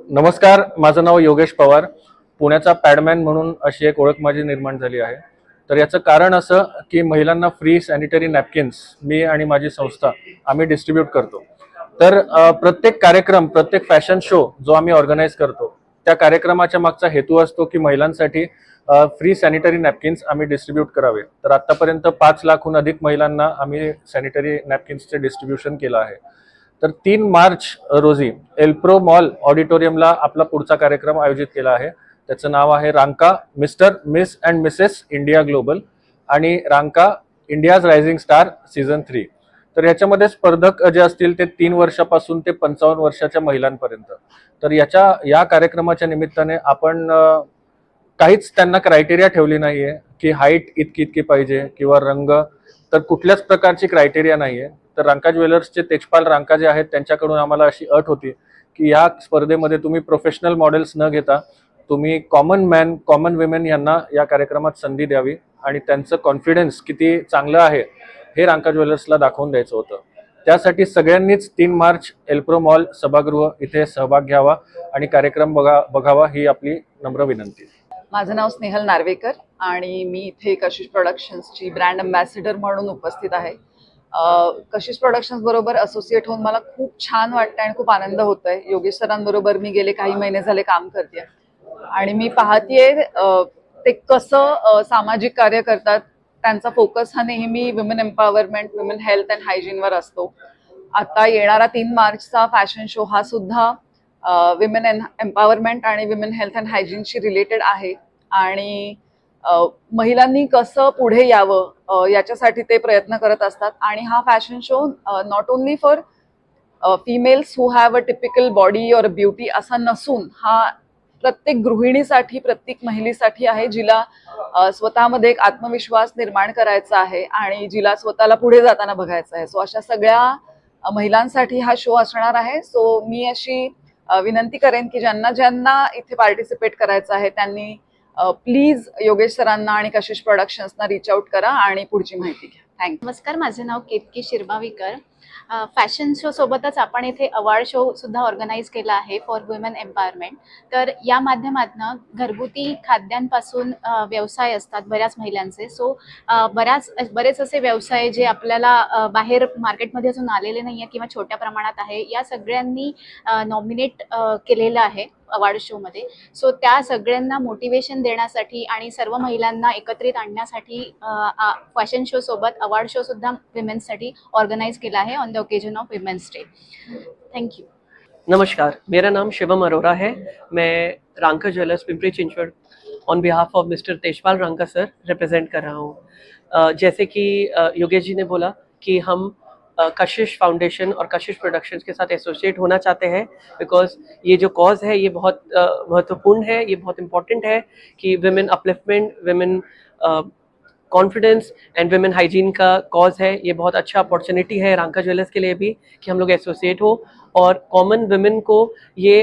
नमस्कार, माझं नाव योगेश पवार. पुण्याचा पॅडमॅन म्हणून अशी एक ओळख माझी निर्माण झाली आहे. तर याचं कारण असं की महिलांना फ्री सॅनिटरी नॅपकिन्स मी आणि माझी संस्था आम्ही डिस्ट्रीब्यूट करतो. तर प्रत्येक कार्यक्रम, प्रत्येक फॅशन शो जो आम्ही ऑर्गनाईज करतो, त्या कार्यक्रमाच्या मागचा हेतू असतो की महिलांसाठी फ्री सॅनिटरी नॅपकिन्स आम्ही डिस्ट्रीब्यूट करावे. तर आतापर्यंत 5 लाखहून अधिक महिलांना आम्ही सॅनिटरी नॅपकिन्सचे डिस्ट्रीब्युशन केलं आहे. तर 3 मार्च रोजी एल्प्रो मॉल ऑडिटोरियमला आपला पुढचा कार्यक्रम आयोजित केला आहे. त्याचं नाव आहे Ranka mister miss and missus India global आणि Ranka India's rising star season 3. तर याच्यामध्ये स्पर्धक जे असतील ते 3 वर्षापासून ते 55 वर्षाच्या महिलांपर्यंत. तर या कार्यक्रमाच्या निमित्ताने आपण काहीच त्यांना क्रायटेरिया ठेवली नाहीये की हाईट इतकी इतकी पाहिजे किंवा रंग, तर कुठल्याच प्रकारची क्रायटेरिया नाहीये. तर रांका ज्वेलर्सचे तेजपाल रांका जे आहेत त्यांच्याकडून आम्हाला अशी अट होती की या स्पर्धेमध्ये तुम्ही प्रोफेशनल मॉडेल्स न घेता तुम्ही कॉमन मॅन, कॉमन विमेन यांना या कार्यक्रमात संधी द्यावी आणि त्यांचं कॉन्फिडन्स किती चांगलं आहे हे रांका ज्वेलर्सला दाखवून द्यायचं होतं. त्यासाठी सगळ्यांनीच 3 मार्च एल्प्रो मॉल सभागृह इथे सहभाग घ्यावा आणि कार्यक्रम बघावा ही आपली नम्र विनंती. माझं नाव स्नेहल नार्वेकर आणि मी इथे कशिश प्रोडक्शन्सची ब्रँड अम्बॅसिडर म्हणून उपस्थित आहे. कशिश प्रोडक्शन्स बरोबर असोसिएट होऊन मला खूप छान वाटतं आणि खूप आनंद होतोय. योगेश सरांबरोबर मी गेले काही महिने झाले काम करते आणि मी पाहतेय ते कसं सामाजिक कार्य करतात. त्यांचा फोकस हा नेहमी women empowerment, women health and हायजीनवर असतो. आता येणारा 3 मार्चचा फॅशन शो हा सुद्धा विमेन एम्पॉवरमेंट आणि विमेन हेल्थ अँड हायजीनशी रिलेटेड आहे आणि महिलांनी कसं पुढे यावं याच्यासाठी ते प्रयत्न करत असतात. आणि हा fashion show not only for females who have a typical body और ब्युटी असा नसून हा प्रत्येक गृहिणीसाठी, प्रत्येक महिलेसाठी आहे जिला स्वतःमध्ये एक आत्मविश्वास निर्माण करायचा आहे आणि जिला स्वतःला पुढे जाताना बघायचं आहे. सो अशा सगळ्या महिलांसाठी हा शो असणार आहे. सो मी अशी विनंती करेन की ज्यांना ज्यांना इथे पार्टिसिपेट करायचं आहे त्यांनी प्लीज योगेश सरांना आणि कशिश प्रोडक्शन्सना रीच आउट करा आणि पुढची माहिती घ्या. थँक्यू. नमस्कार, माझे नाव केतकी शिरबावीकर. फॅशन शो सोबतच आपण इथे अवॉर्ड शो सुद्धा ऑर्गनाईज केला आहे फॉर वुमेन एम्पॉवरमेंट. तर या माध्यमातून घरगुती खाद्यांपासून व्यवसाय असतात बऱ्याच महिलांचे. सो बरेच असे व्यवसाय जे आपल्याला बाहेर मार्केटमध्ये अजून आलेले नाही आहेत किंवा छोट्या प्रमाणात आहे, या सगळ्यांनी नॉमिनेट केलेलं आहे अवॉर्ड शोमध्ये. सो त्या सगळ्यांना मोटिवेशन देण्यासाठी आणि सर्व महिलांना एकत्रित आणण्यासाठी फॅशन शो सोबत अवॉर्ड शो सुद्धा विमेन्ससाठी ऑर्गनाइज केला है on the occasion of women's day. Thank you. नमस्कार, मेरा नाम शिवम अरोरा है. मैं Ranka jewellers Pimpri Chinchwad on behalf of mister Tejpal Ranka sir represent कर रहा हूँ. जैसे कि योगेश जी ने बोला कि हम कशिश फाउंडेशन और कशिश प्रोडक्शंस के साथ एसोसिएट होना चाहते हैं बिकॉज ये जो कॉज है ये बहुत महत्वपूर्ण है, ये बहुत इम्पोर्टेंट है कि women upliftment, women confidence end women hygiene का कॉज है. ये बहुत अच्छा अपॉर्चुनिटी है रांका ज्वेलर्स के लिए भी कि हम लोग एसोसिएट हो और कॉमन विमेन को ये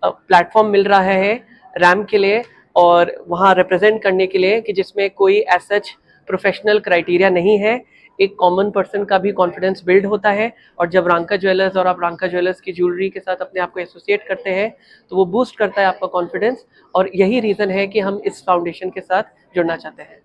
प्लेटफॉर्म मिल रहा है रैम के लिए और वहाँ रिप्रेजेंट करने के लिए कि जिसमें कोई एज सच प्रोफेशनल क्राइटेरिया नहीं है. एक कॉमन पर्सन का भी कॉन्फिडेंस बिल्ड होता है और जब रांका ज्वेलर्स और आप रांका ज्वेलर्स की ज्वेलरी के साथ अपने आप को एसोसिएट करते हैं तो वो बूस्ट करता है आपका कॉन्फिडेंस. और यही रीज़न है कि हम इस फाउंडेशन के साथ जुड़ना चाहते हैं.